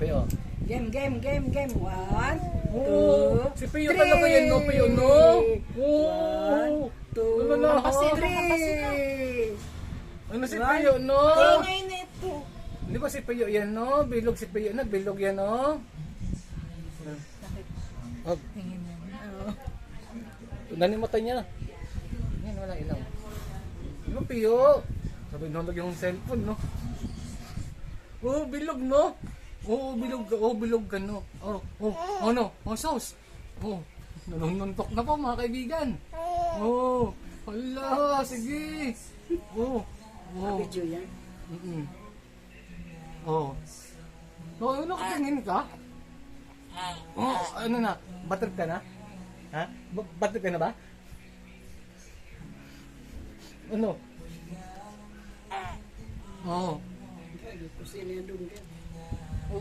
Pe, oh. Game. One, Oh, two, si Pio three. talaga yan, no? Pio, no? One, Oh. two, Ano na? three. Ano si One. Pio, no? Ingay nito. Di ba si Pio yan, no? Bilog si Pio na, bilog yan, no? Oh, Tingin mo. nani mata niya. Yan, wala ilaw. Di ba, Pio? Sabi nalog yung cellphone, no? Oh, bilog, no? Oh, bilog ka, no? Ano? Oh, sauce. Oh, nanununtok na po, mga kaibigan. Oh, hala, sige. Oh. Video yan. Oh. Oh, ano nakatingin ka? Oh, ano na? Battered ka na? Ha? Battered ka na ba? Ano? Oh. Kusina yan doon. Oh,